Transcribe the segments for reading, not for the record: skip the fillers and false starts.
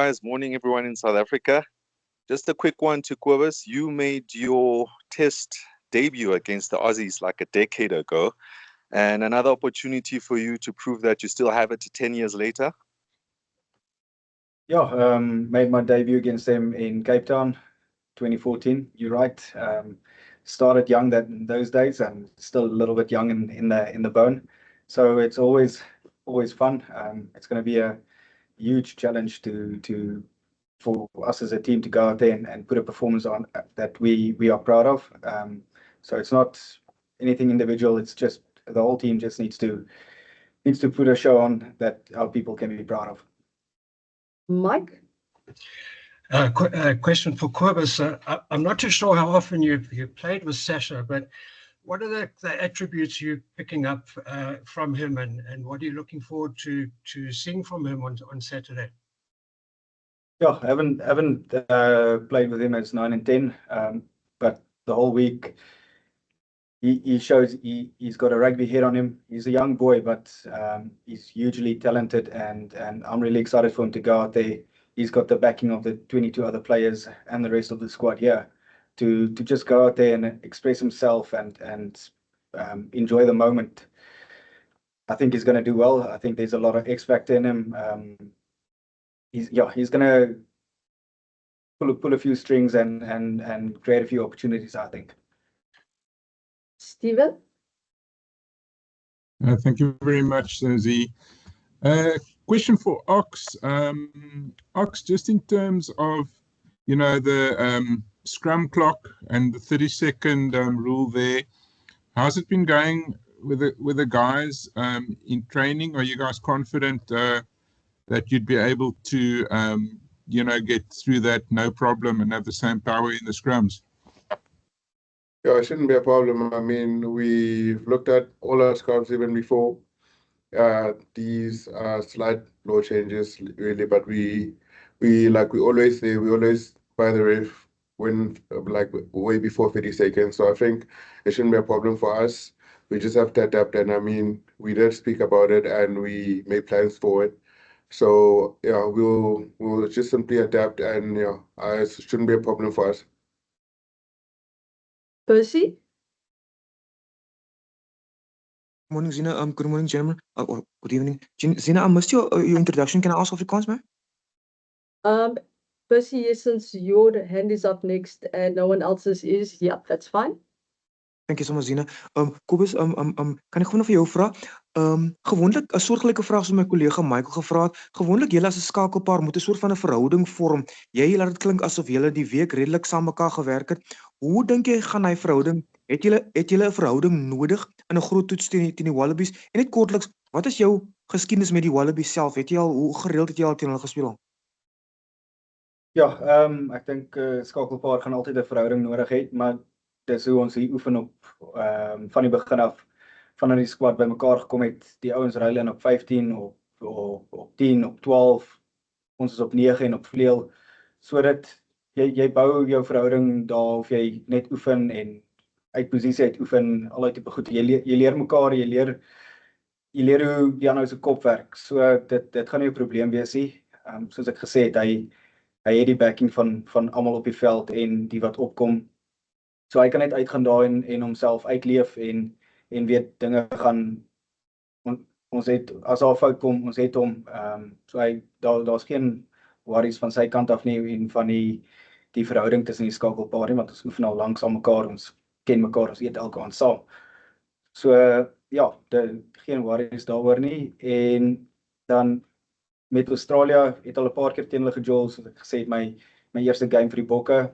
guys. Morning, everyone in South Africa. Just a quick one to Cobus. You made your test debut against the Aussies like a decade ago, and another opportunity for you to prove that you still have it 10 years later. Yeah, made my debut against them in Cape Town, 2014. You're right. Started young those days, and still a little bit young in the bone. So it's always fun. It's going to be a huge challenge for us as a team to go out there and put a performance on that we are proud of. So it's not anything individual. It's just the whole team just needs to put a show on that our people can be proud of. Mike? Question for Cobus. I'm not too sure how often you've played with Sasha, but what are the attributes you're picking up from him, and what are you looking forward to seeing from him on Saturday? Yeah, I haven't played with him as 9 and 10, but the whole week he shows he's got a rugby head on him. He's a young boy, but he's hugely talented, and I'm really excited for him to go out there. He's got the backing of the 22 other players and the rest of the squad here to just go out there and express himself and enjoy the moment. I think he's going to do well. I think there's a lot of X factor in him. He's going to pull a few strings and create a few opportunities, I think. Stephen? Thank you very much, Z. Question for Ox. Ox, just in terms of, the scrum clock and the 30-second rule there, how's it been going with the guys in training? Are you guys confident that you'd be able to, get through that no problem and have the same power in the scrums? Yeah, it shouldn't be a problem. I mean, we've looked at all our scrums even before these slight law changes, really. But we like we always say, we always buy the ref when like way before 30 seconds. So I think it shouldn't be a problem for us. We just have to adapt, and I mean, we did speak about it and we made plans for it. So yeah, we'll just simply adapt, and yeah, it shouldn't be a problem for us. Percy? Morning, Zina. Good morning, gentlemen. Or good evening. Zina, I missed your introduction. Can I ask Afrikaans, man? Percy, yes, since your hand is up next and no one else's is, yeah, that's fine. Thank you so much, Zina. Cobus, kan ek gewoon vir jou vra? Gewoonlik 'n soortgelyke vraag soos my kollega Michael gevra het. Gewoonlik julle as 'n skakelpaar moet 'n soort van 'n verhouding vorm. Jy laat dit klink asof julle die week redelik saam mekaar gewerk het. Hoe dink jy gaan hy verhouding? Het julle 'n verhouding nodig in 'n groot toets teen die Wallabies? En net kortliks, wat is jou geskiedenis met die Wallabies self? Hoe gereeld het jy al teen hulle gespeel? Ja, ek dink skakelpaar gaan altyd 'n verhouding nodig hê, maar dis hoe ons hier oefen op van die begin af, vanaf die squad bymekaar gekom het. Die ouens ruil in op 15, op 10, op 12. Ons is op 9 en op vleuel. Sodat jy bou jou verhouding daar, of jy net oefen en uit posisie uit oefen, al die tipe goed. Jy leer mekaar, jy leer hoe die ander se kop werk. So dit gaan nie 'n probleem wees nie. Soos ek gesê het, hy het die backing van almal op die veld en die wat opkom. So hy kan net uitgaan daar en homself uitleef en weet dinge gaan. Ons het, as daar 'n fout kom, ons het hom. So daar's geen worries van sy kant af nie, en van die verhouding tussen die skakelpaar nie, want ons oefen al lank saam mekaar, ons ken mekaar, ons eet elke aand saam. So ja, geen worries daaroor nie. En dan met Australië het al 'n paar keer teen hulle gejol, soos ek gesê het, my eerste game vir die Bokke.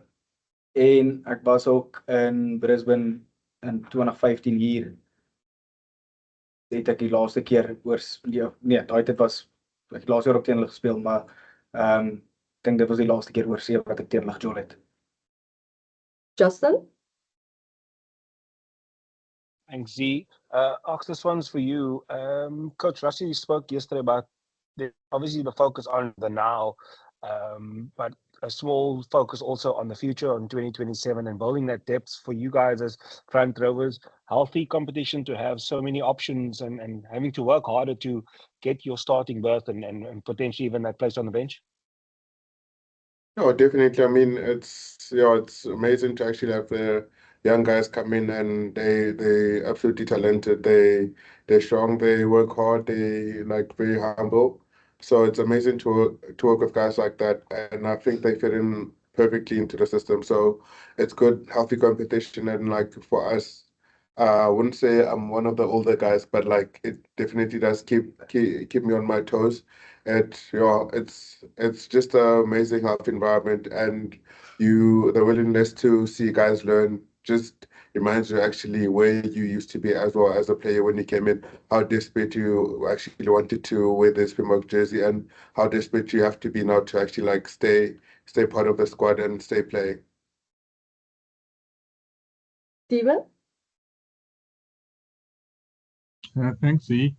En ek was ook in Brisbane in 2015 hier. Het ek die laaste keer daai tyd was ek laas jaar ook teen hulle gespeel, maar ek dink dit was die laaste keer oorsee wat ek teen hulle gejol het. Justin? Thanks, Z. Ox, this one's for you. Coach Rassie spoke yesterday about obviously the focus on the now, but a small focus also on the future, on 2027, and building that depth for you guys as front rowers. Healthy competition to have so many options and having to work harder to get your starting berth and potentially even that place on the bench? No, definitely. I mean, it's amazing to actually have the young guys come in and they absolutely talented. They're strong. They work hard. They like very humble. So it's amazing to work with guys like that, and I think they fit in perfectly into the system. So it's good, healthy competition, and like for us, I wouldn't say I'm one of the older guys, but like it definitely does keep me on my toes. It's just an amazing health environment, and the willingness to see guys learn just reminds you actually where you used to be as well as a player when you came in, how desperate you actually wanted to wear the Springbok jersey, and how desperate you have to be now to actually like stay part of the squad and stay playing. Steven? Thanks, E.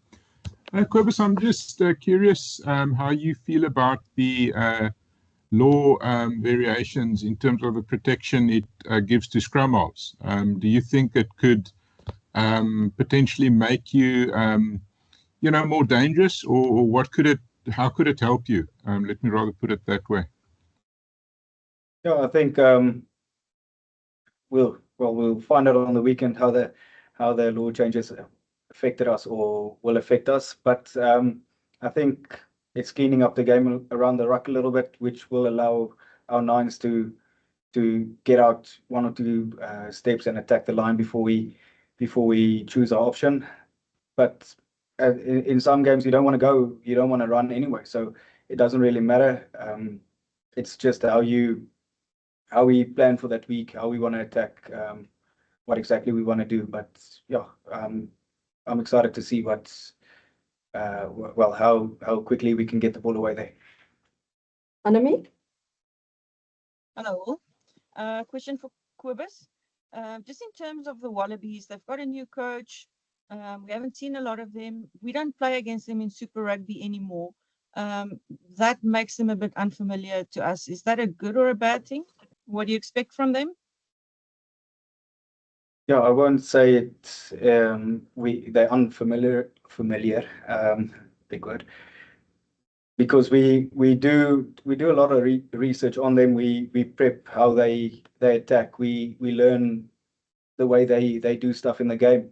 Cobus, I'm just curious how you feel about the law variations in terms of the protection it gives to scrum halves. Do you think it could potentially make you, more dangerous, or how could it help you? Let me rather put it that way. Yeah, I think we'll find out on the weekend how the law changes affected us or will affect us. But I think it's cleaning up the game around the ruck a little bit, which will allow our nines to get out one or two steps and attack the line before we choose our option. But in some games you don't want to run anyway, so it doesn't really matter. It's just how we plan for that week, how we want to attack, what exactly we want to do. But yeah, I'm excited to see how quickly we can get the ball away there. Annemie? Hello. Question for Cobus. Just in terms of the Wallabies, they've got a new coach. We haven't seen a lot of them. We don't play against them in Super Rugby anymore. That makes them a bit unfamiliar to us. Is that a good or a bad thing? What do you expect from them? Yeah, I won't say it. They're unfamiliar. Big word. Because we do a lot of research on them. We prep how they attack. We learn the way they do stuff in the game,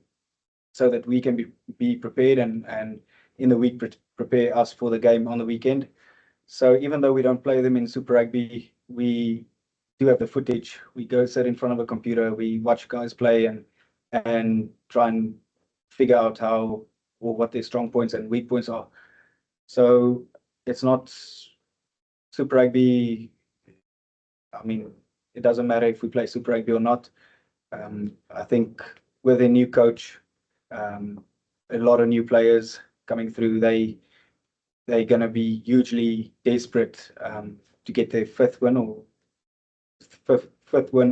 so that we can be prepared and in the week prepare us for the game on the weekend. So even though we don't play them in Super Rugby, we do have the footage. We go sit in front of a computer, we watch guys play and try and figure out how or what their strong points and weak points are. So it's not Super Rugby. I mean, it doesn't matter if we play Super Rugby or not. I think with a new coach, a lot of new players coming through, they're going to be hugely desperate to get their fifth win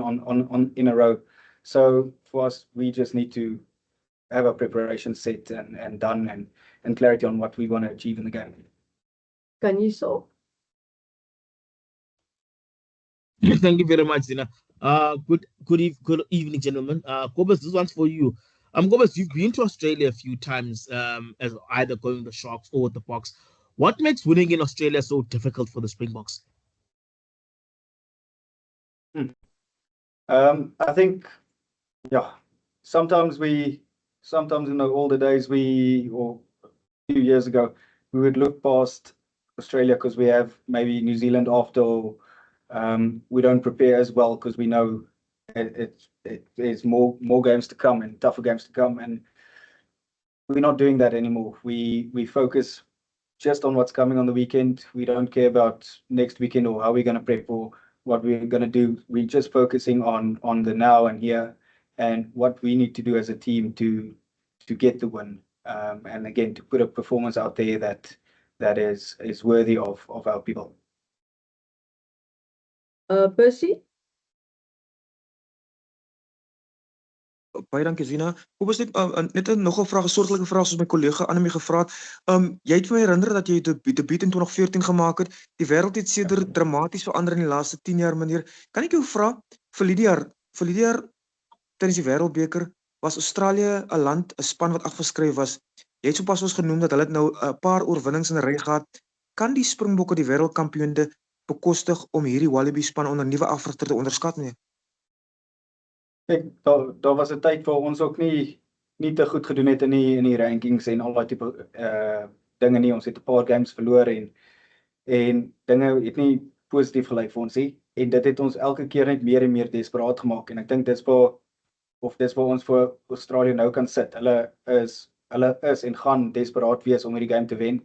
on in a row. So for us, we just need to have a preparation set and done and clarity on what we want to achieve in the game. Can you solve? Thank you very much, Zina. Good evening, gentlemen. Cobus, this one's for you. Cobus, you've been to Australia a few times, as either going the Sharks or the Boks. What makes winning in Australia so difficult for the Springboks? I think, yeah, sometimes in the older days, or a few years ago, we would look past Australia because we have maybe New Zealand after, or we don't prepare as well because we know there's more games to come and tougher games to come, and we're not doing that anymore. We focus just on what's coming on the weekend. We don't care about next weekend or how we're going to prep or what we're going to do. We're just focusing on the now and here and what we need to do as a team to get the win, and again to put a performance out there that is worthy of our people. Percy? Baie dankie Zina. Cobus, net nog 'n vraag, 'n soortgelyke vraag soos my kollega Annemie gevra het. Jy het vir my herinner dat jy 'n debuut in 2014 gemaak het. Die wêreld het sedert dramaties verander in die laaste 10 jaar, meneer. Kan ek jou vra vir die jaar tydens die Wêreldbeker was Australië 'n land, 'n span wat afgeskryf was. Jy het sopas ons genoem dat hulle nou 'n paar oorwinnings in 'n ry gehad. Kan die Springbokke die wêreldkampioene bekostig om hierdie Wallaby span onder nuwe afrigter te onderskat nie? Kijk, daar was 'n tyd waar ons ook nie te goed gedoen het in die rankings en al daai tipe dinge nie. Ons het 'n paar games verloor en dinge het nie positief gelyk vir ons nie. En dit het ons elke keer net meer en meer desperaat gemaak. En ek dink dis waar ons vir Australië nou kan sit. Hulle is en gaan desperaat wees om hierdie game te wen.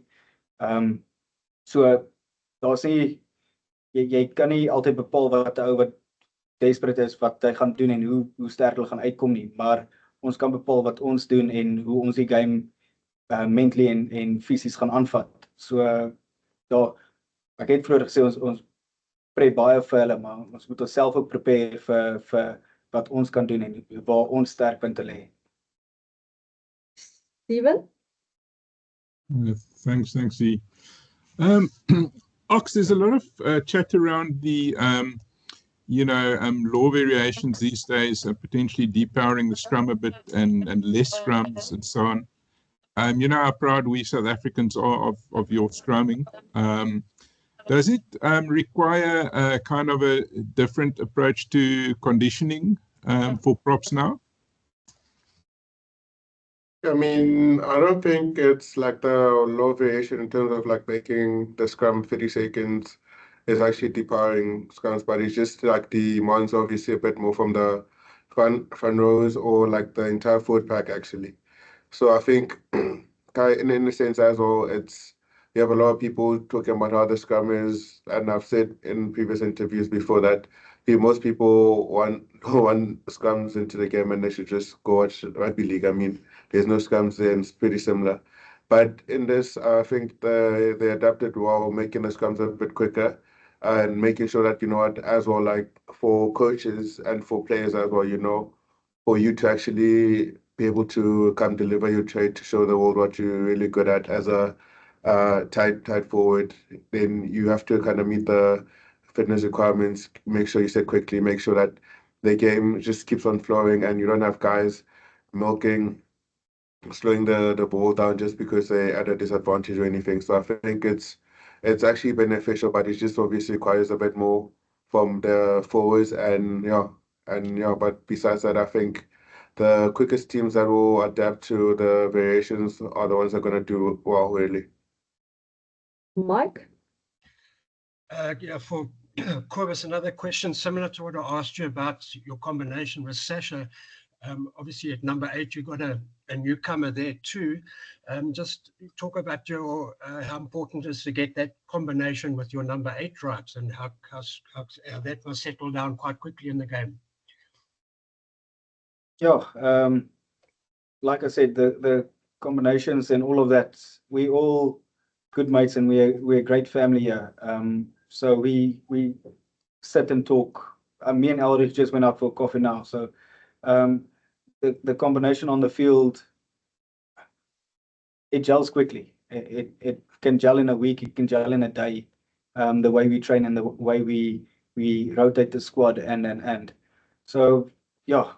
So daar's nie jy kan nie altyd bepaal wat 'n ou wat desperate is wat hy gaan doen en hoe sterk hulle gaan uitkom nie, maar ons kan bepaal wat ons doen en hoe ons die game mentally en fisies gaan aanvat. So ek het vroeër gesê ons pray baie vir hulle, maar ons moet onsself ook prepare vir wat ons kan doen en waar ons sterkpunte lê. Steven? Thanks, E. Ox, there's a lot of chat around the law variations these days, potentially depowering the scrum a bit and less scrums and so on. You know how proud we South Africans are of your scrumming. Does it require a kind of a different approach to conditioning for props now? I mean, I don't think it's like the low variation in terms of like making the scrum 30 seconds is actually depowering scrums, but it's just like the demands obviously a bit more from the front rows or like the entire forward pack actually. So I think in a sense as well, you have a lot of people talking about how the scrum is, and I've said in previous interviews before that most people want scrums into the game and they should just go watch rugby league. I mean, there's no scrums there and it's pretty similar. But in this, I think they adapted well, making the scrums a bit quicker and making sure that, as well, like for coaches and for players as well, for you to actually be able to come deliver your trade to show the world what you're really good at as a tight forward, then you have to kind of meet the fitness requirements, make sure you set quickly, make sure that the game just keeps on flowing and you don't have guys slowing the ball down just because they're at a disadvantage or anything. So I think it's actually beneficial, but it just obviously requires a bit more from the forwards but besides that, I think the quickest teams that will adapt to the variations are the ones that are going to do well, really. Mike? For Cobus, another question similar to what I asked you about your combination with Sasha. Obviously at number 8, you got a newcomer there too. Just talk about how important it is to get that combination with your number 8 right, and how that will settle down quite quickly in the game. Yeah, like I said, the combinations and all of that, we all good mates and we're a great family here. So we sit and talk. Me and Elrich just went out for coffee now. So the combination on the field, it gels quickly. It can gel in a week, it can gel in a day. The way we train and the way we rotate the squad and. So yeah,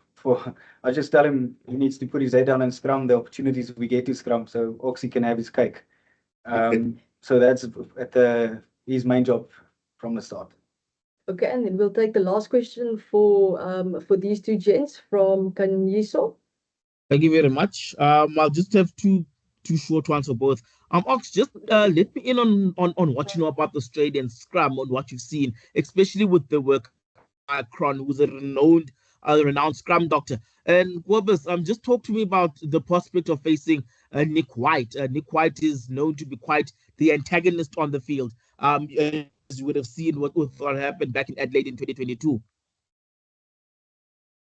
I just tell him he needs to put his head down and scrum the opportunities we get to scrum so Oxy can have his cake. So that's his main job from the start. Okay, and then we'll take the last question for these two gents from Kanyiso. Thank you very much. I'll just have two short ones for both. Ox, just let me in on what you know about the Australian scrum, on what you've seen, especially with the work of Cron, who's a renowned scrum doctor. And Cobus, just talk to me about the prospect of facing Nick White. Nick White is known to be quite the antagonist on the field. As you would have seen what happened back in Adelaide in 2022.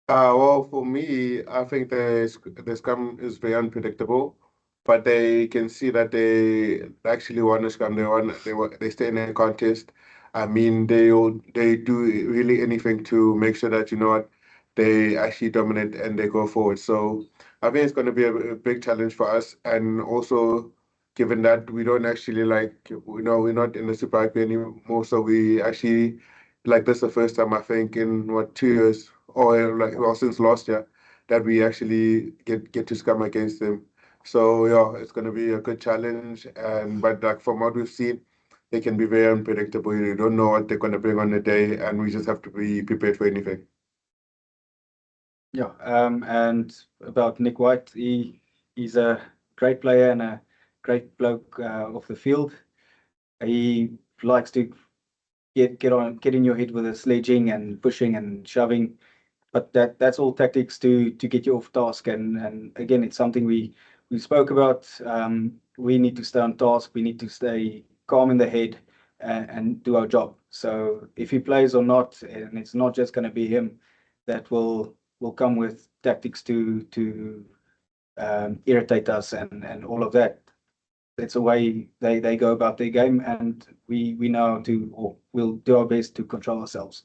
Well, for me, I think the scrum is very unpredictable, but they can see that they actually won the scrum. They stay in a contest. I mean, they do really anything to make sure that they actually dominate and they go forward. So I think it's going to be a big challenge for us, and also given that we don't actually we're not in the Super Rugby anymore, so we actually this is the first time I think in 2 years or since last year that we actually get to scrum against them. So yeah, it's going to be a good challenge, but from what we've seen, they can be very unpredictable. You don't know what they're going to bring on the day, and we just have to be prepared for anything. Yeah, and about Nick White, he's a great player and a great bloke off the field. He likes to get in your head with the sledging and pushing and shoving, but that's all tactics to get you off task. And again, it's something we spoke about. We need to stay on task. We need to stay calm in the head and do our job. So if he plays or not, and it's not just going to be him, that will come with tactics to irritate us and all of that. That's the way they go about their game, and we know how to, or we'll do our best to control ourselves.